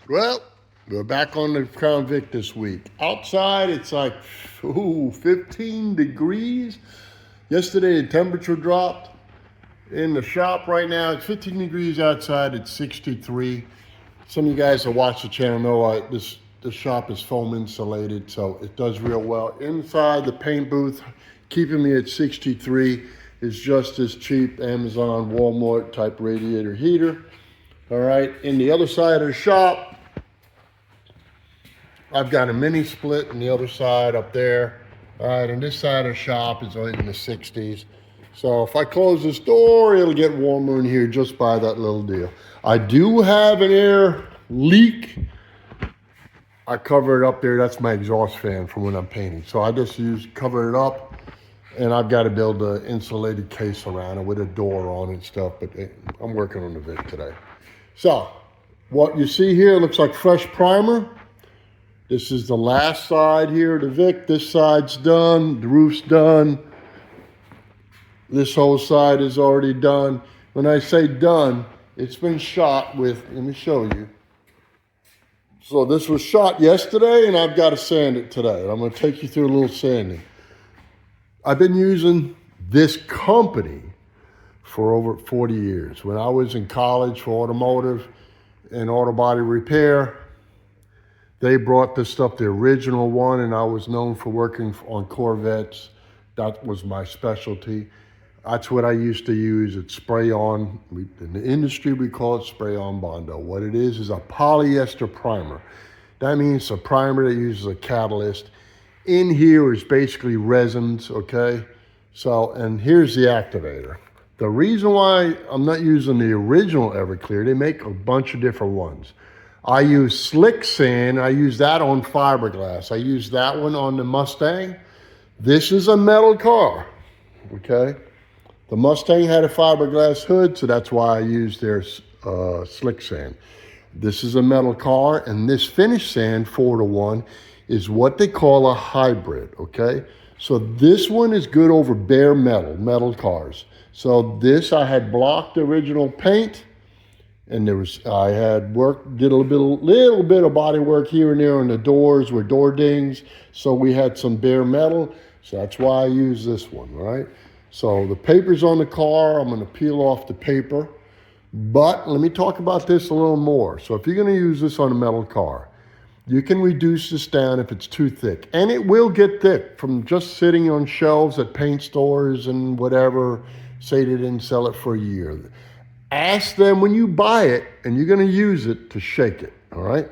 Well, we're back on the Crown Vic this week. Outside, it's like 15 degrees. Yesterday, the temperature dropped. In the shop right now, it's 15 degrees outside. It's 63. Some of you guys that watch the channel know the shop is foam insulated, so it does real well. Inside the paint booth, keeping me at 63 is just as cheap Amazon, Walmart type radiator heater. All right, in the other side of the shop, I've got a mini split on the other side up there. All right, and this side of the shop is in the 60s. So if I close this door, it'll get warmer in here just by that little deal. I do have an air leak. I cover it up there. That's my exhaust fan from when I'm painting. So I just cover it up, and I've got to build an insulated case around it with a door on it and stuff, but I'm working on the Vic today. So what you see here looks like fresh primer. This is the last side here of the Vic. This side's done, the roof's done. This whole side is already done. When I say done, it's been shot with, let me show you. So this was shot yesterday, and I've got to sand it today. I'm gonna take you through a little sanding. I've been using this company for over 40 years. When I was in college for automotive and auto body repair, they brought this stuff, the original one, and I was known for working on Corvettes. That was my specialty. That's what I used to use. It's spray on. In the industry, we call it spray on Bondo. What it is a polyester primer. That means a primer that uses a catalyst. In here is basically resins, okay? So, and here's the activator. The reason why I'm not using the original Everclear, they make a bunch of different ones. I use slick sand. I use that on fiberglass. I use that one on the Mustang. This is a metal car, okay? The Mustang had a fiberglass hood, so that's why I used their slick sand. This is a metal car, and this finish sand, 4-to-1, is what they call a hybrid, okay? So this one is good over bare metal cars. So this, I had blocked original paint, and I had did a little bit of body work here and there on the doors with door dings. So we had some bare metal. So that's why I use this one, right? So the paper's on the car. I'm gonna peel off the paper. But let me talk about this a little more. So if you're gonna use this on a metal car, you can reduce this down if it's too thick. And it will get thick from just sitting on shelves at paint stores and whatever, say they didn't sell it for a year. Ask them when you buy it and you're gonna use it to shake it, all right?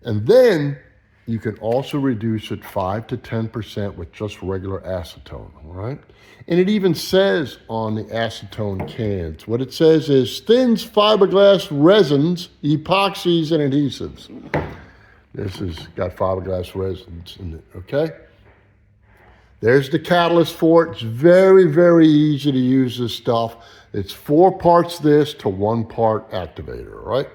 And then you can also reduce it 5 to 10% with just regular acetone, all right? And it even says on the acetone cans, what it says is thins fiberglass resins, epoxies, and adhesives. This has got fiberglass resins in it, okay? There's the catalyst for it. It's very, very easy to use this stuff. It's 4 parts this to 1 part activator, right?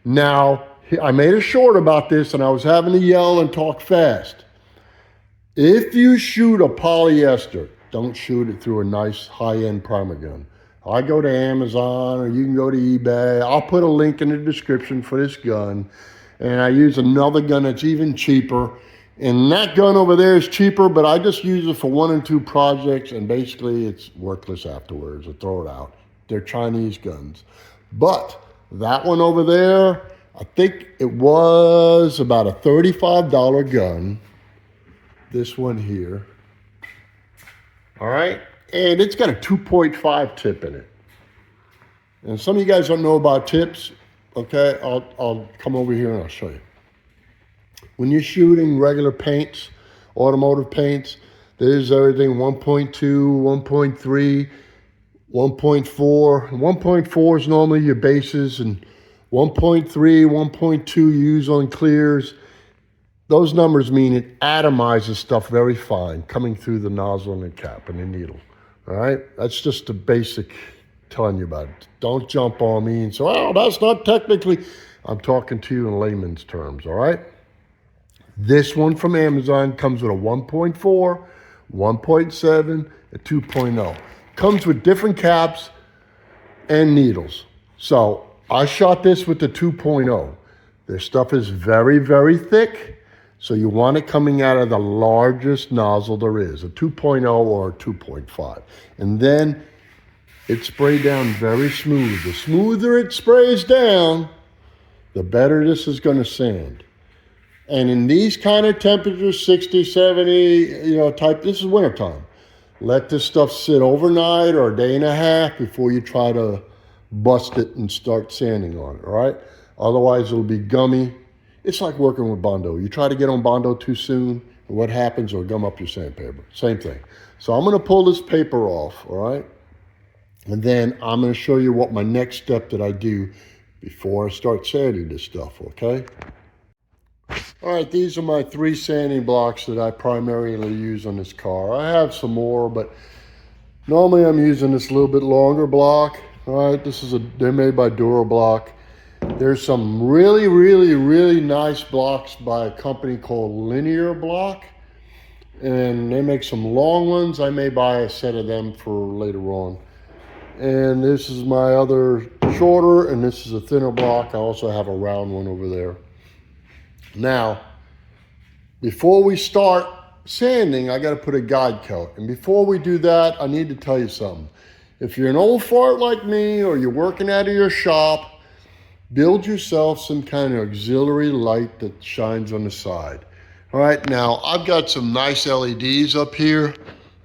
Now, I made a short about this, and I was having to yell and talk fast. If you shoot a polyester, don't shoot it through a nice high-end primer gun. I go to Amazon, or you can go to eBay. I'll put a link in the description for this gun, and I use another gun that's even cheaper. And that gun over there is cheaper, but I just use it for 1 and 2 projects, and basically it's worthless afterwards. I throw it out. They're Chinese guns. But that one over there, I think it was about a $35 gun. This one here. All right? And it's got a 2.5 tip in it. And some of you guys don't know about tips. Okay, I'll come over here and I'll show you. When you're shooting regular paints, automotive paints, there's everything 1.2, 1.3, 1.4. 1.4 is normally your bases, and 1.3, 1.2 you use on clears. Those numbers mean it atomizes stuff very fine coming through the nozzle and the cap and the needle. All right, that's just the basic telling you about it. Don't jump on me and say, oh, that's not technically. I'm talking to you in layman's terms, all right? This one from Amazon comes with a 1.4, 1.7, and 2.0. Comes with different caps and needles. So I shot this with the 2.0. This stuff is very, very thick. So you want it coming out of the largest nozzle there is, a 2.0 or a 2.5. And then it sprayed down very smooth. The smoother it sprays down, the better this is going to sand. And in these kind of temperatures, 60, 70, this is wintertime. Let this stuff sit overnight or a day and a half before you try to bust it and start sanding on it, all right? Otherwise, it'll be gummy. It's like working with Bondo. You try to get on Bondo too soon, and what happens? It'll gum up your sandpaper. Same thing. So I'm going to pull this paper off, all right? And then I'm going to show you what my next step that I do before I start sanding this stuff, okay? All right, these are my 3 sanding blocks that I primarily use on this car. I have some more, but normally I'm using this little bit longer block. All right, they're made by Durablock. There's some really, really, really nice blocks by a company called Linear Block. And they make some long ones. I may buy a set of them for later on. And this is my other shorter, and this is a thinner block. I also have a round one over there. Now, before we start sanding, I got to put a guide coat. And before we do that, I need to tell you something. If you're an old fart like me, or you're working out of your shop, build yourself some kind of auxiliary light that shines on the side. All right, now I've got some nice LEDs up here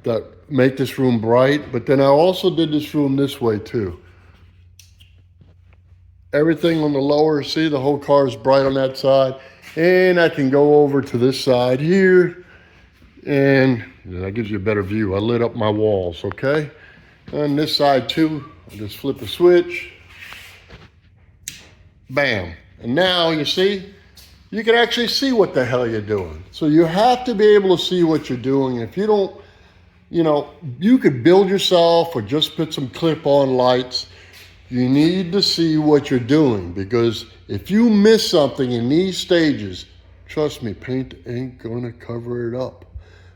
that make this room bright, but then I also did this room this way too. Everything on the lower, see the whole car is bright on that side. And I can go over to this side here, and that gives you a better view. I lit up my walls, okay? On this side too, I just flip a switch. Bam. And now you see, you can actually see what the hell you're doing. So you have to be able to see what you're doing. If you don't, you could build yourself or just put some clip-on lights. You need to see what you're doing, because if you miss something in these stages, trust me, paint ain't gonna cover it up.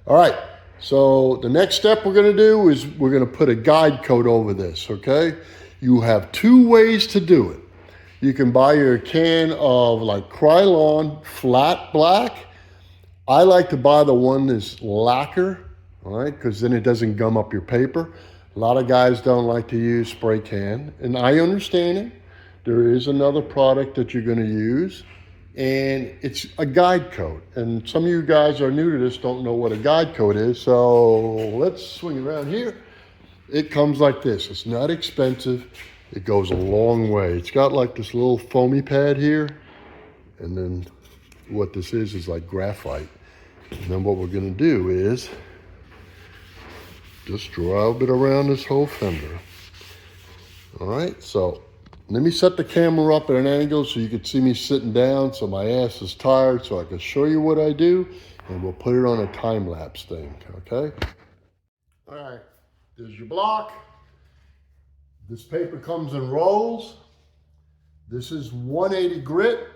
All right, so the next step we're gonna do is we're gonna put a guide coat over this, okay? You have 2 ways to do it. You can buy your can of like Krylon flat black. I like to buy the one that's lacquer, all right, because then it doesn't gum up your paper. A lot of guys don't like to use spray can, and I understand it. There is another product that you're gonna use, and it's a guide coat. And some of you guys are new to this, don't know what a guide coat is, so let's swing around here. It comes like this. It's not expensive. It goes a long way. It's got like this little foamy pad here, and then what this is like graphite. And then what we're gonna do is just rub it around this whole fender. All right, so let me set the camera up at an angle so you can see me sitting down, so my ass is tired, so I can show you what I do, and we'll put it on a time-lapse thing, okay? All right, there's your block. This paper comes in rolls. This is 180 grit.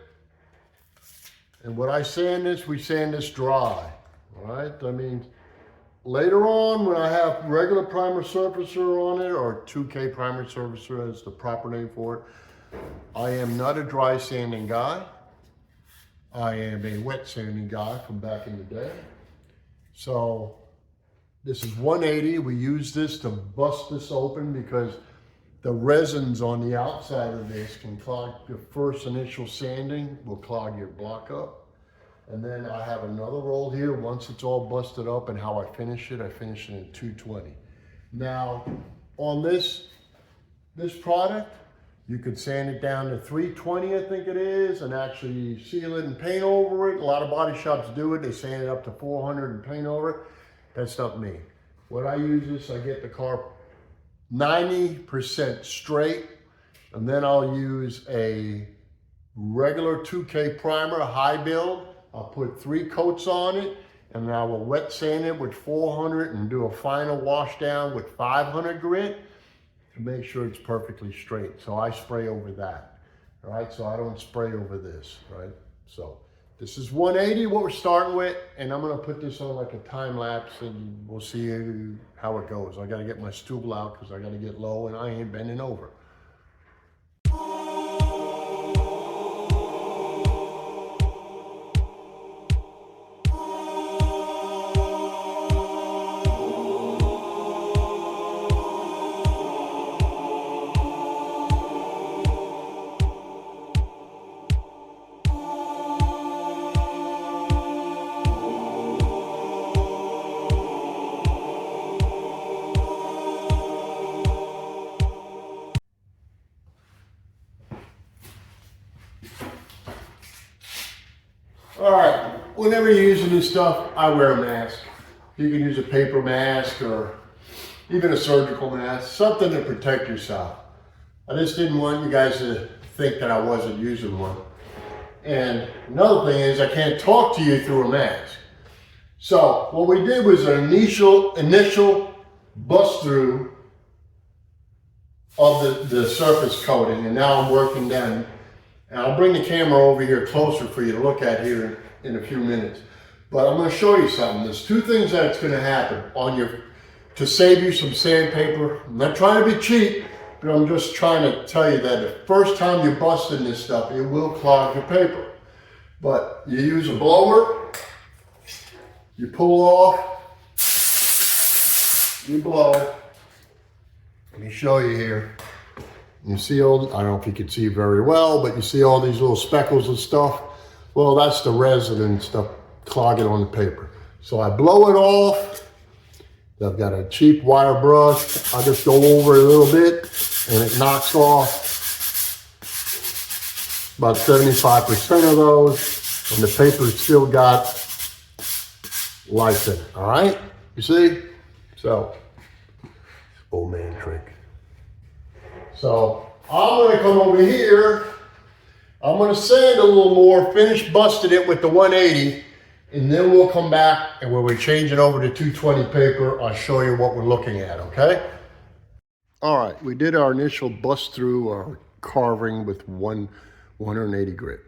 And when I sand this, we sand this dry, all right? I mean, later on, when I have regular primer surfacer on it, or 2K primer surfacer is the proper name for it, I am not a dry sanding guy. I am a wet sanding guy from back in the day. So this is 180. We use this to bust this open because the resins on the outside of this can clog your first initial sanding, will clog your block up. And then I have another roll here. Once it's all busted up, and how I finish it at 220. Now, on this product, you can sand it down to 320, I think it is, and actually seal it and paint over it. A lot of body shops do it. They sand it up to 400 and paint over it. That's not me. What I use is I get the car 90% straight, and then I'll use a regular 2K primer, high build. I'll put 3 coats on it, and I will wet sand it with 400 and do a final wash down with 500 grit to make sure it's perfectly straight. So I spray over that, all right? So I don't spray over this, right? So this is 180, what we're starting with, and I'm gonna put this on like a time lapse, and we'll see how it goes. I gotta get my stool out because I gotta get low, and I ain't bending over. All right, whenever you're using this stuff, I wear a mask. You can use a paper mask or even a surgical mask, something to protect yourself. I just didn't want you guys to think that I wasn't using one. And another thing is I can't talk to you through a mask. So what we did was an initial bust through of the surface coating, and now I'm working down. And I'll bring the camera over here closer for you to look at here in a few minutes. But I'm going to show you something. There's two things that's going to happen to save you some sandpaper. I'm not trying to be cheap, but I'm just trying to tell you that the first time you're busting this stuff, it will clog your paper. But you use a blower, you pull off, you blow. Let me show you here. You see all, I don't know if you can see very well, but you see all these little speckles and stuff? Well, that's the resin and stuff clogging on the paper. So I blow it off. I've got a cheap wire brush. I just go over it a little bit and it knocks off about 75% of those, and the paper's still got life in it, all right? You see? So, old man trick. So I'm going to come over here. I'm going to sand a little more, finish busting it with the 180, and then we'll come back, and when we change it over to 220 paper, I'll show you what we're looking at, okay? All right, we did our initial bust through our carving with 180 grit.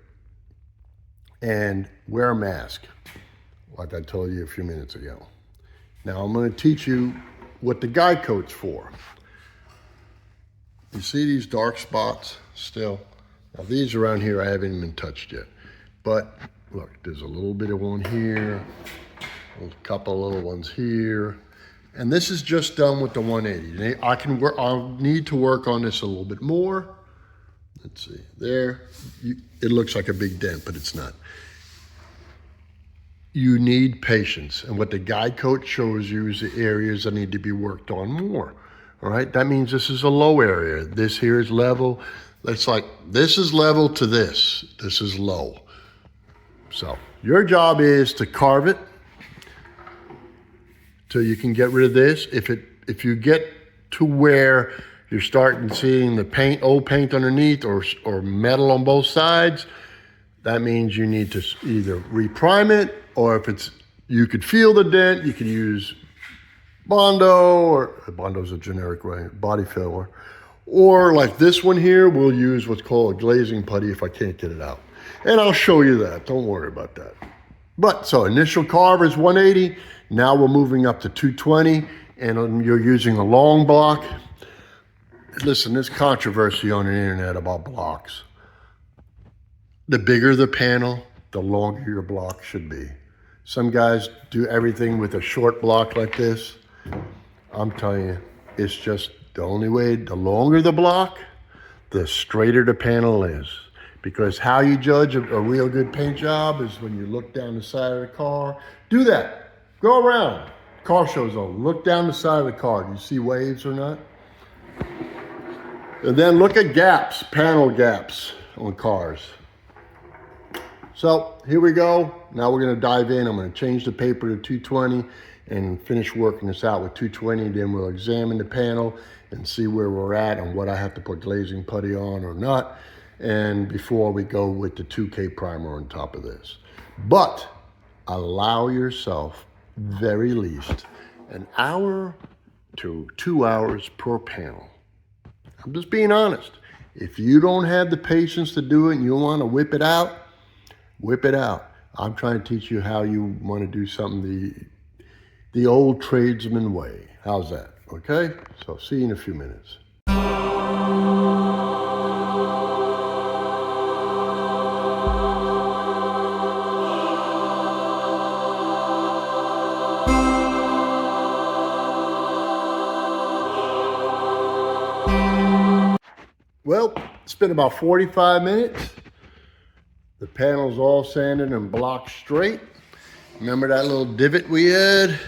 And wear a mask, like I told you a few minutes ago. Now I'm going to teach you what the guide coat's for. You see these dark spots still? Now these around here I haven't even touched yet. But look, there's a little bit of one here, a couple of little ones here. And this is just done with the 180. I'll need to work on this a little bit more. Let's see, there. It looks like a big dent, but it's not. You need patience. And what the guide coat shows you is the areas that need to be worked on more. All right, that means this is a low area. This here is level. It's like, this is level to this. This is low. So your job is to carve it till you can get rid of this. If you get to where you're starting seeing the paint, old paint underneath or metal on both sides, that means you need to either reprime it, or if you could feel the dent, you could use Bondo, or Bondo's a generic body filler, or like this one here, we'll use what's called a glazing putty if I can't get it out. And I'll show you that, don't worry about that. But so initial carve is 180, now we're moving up to 220, and you're using a long block. Listen, there's controversy on the internet about blocks. The bigger the panel, the longer your block should be. Some guys do everything with a short block like this. I'm telling you, it's just the only way. The longer the block, the straighter the panel is. Because how you judge a real good paint job is when you look down the side of the car. Do that. Go around. Car shows on. Look down the side of the car. Do you see waves or not? And then look at gaps, panel gaps on cars. So here we go. Now we're going to dive in. I'm going to change the paper to 220 and finish working this out with 220. Then we'll examine the panel and see where we're at and what I have to put glazing putty on or not. And before we go with the 2K primer on top of this. But allow yourself, very least, an hour to 2 hours per panel. I'm just being honest. If you don't have the patience to do it and you want to whip it out, whip it out. I'm trying to teach you how you want to do something the old tradesman way. How's that? Okay? So see you in a few minutes. Well, it's been about 45 minutes. The panel's all sanded and blocked straight. Remember that little divot we had?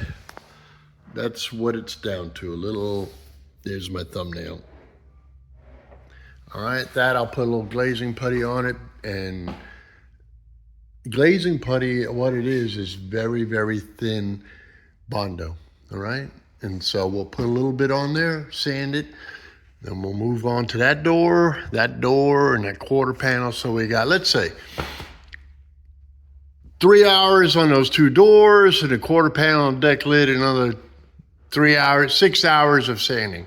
That's what it's down to, a little, there's my thumbnail. All right, I'll put a little glazing putty on it and Glazing putty, what it is very, very thin Bondo, all right? And so we'll put a little bit on there, sand it, then we'll move on to that door, and that quarter panel. So we got, let's say, 3 hours on those two doors and a quarter panel on deck lid, another 3 hours, 6 hours of sanding.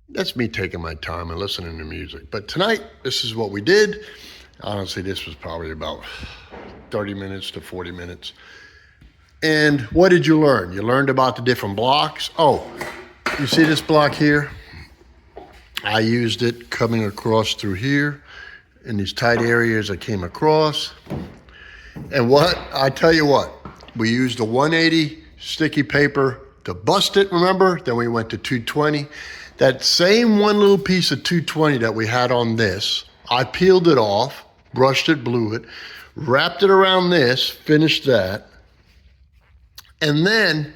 That's me taking my time and listening to music. But tonight, this is what we did. Honestly, this was probably about 30 minutes to 40 minutes. And what did you learn? You learned about the different blocks. Oh, you see this block here? I used it coming across through here in these tight areas I came across. And what, I tell you what, we used a 180 sticky paper to bust it, remember? Then we went to 220. That same one little piece of 220 that we had on this, I peeled it off, brushed it, blew it, wrapped it around this, finished that, and then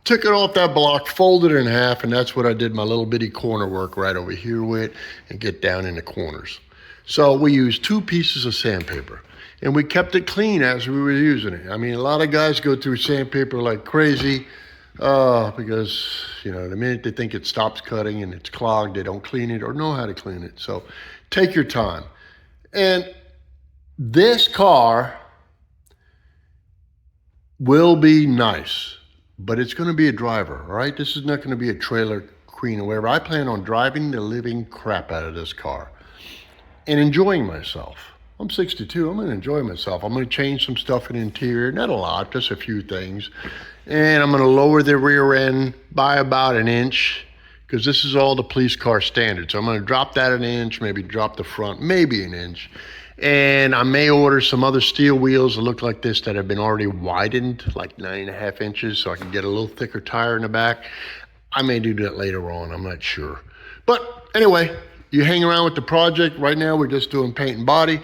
took it off that block, folded it in half, and that's what I did my little bitty corner work right over here with, and get down in the corners. So we used 2 pieces of sandpaper, and we kept it clean as we were using it. I mean, a lot of guys go through sandpaper like crazy because, you know, the minute they think it stops cutting and it's clogged, they don't clean it or know how to clean it. So take your time. And this car will be nice, but it's going to be a driver, all right? This is not going to be a trailer queen or whatever. I plan on driving the living crap out of this car and enjoying myself. I'm 62, I'm going to enjoy myself. I'm going to change some stuff in the interior, not a lot, just a few things. And I'm going to lower the rear end by about 1 inch because this is all the police car standard. So I'm going to drop that 1 inch, maybe drop the front, maybe 1 inch. And I may order some other steel wheels that look like this that have been already widened, like 9.5 inches, so I can get a little thicker tire in the back. I may do that later on, I'm not sure. But anyway, you hang around with the project. Right now, we're just doing paint and body.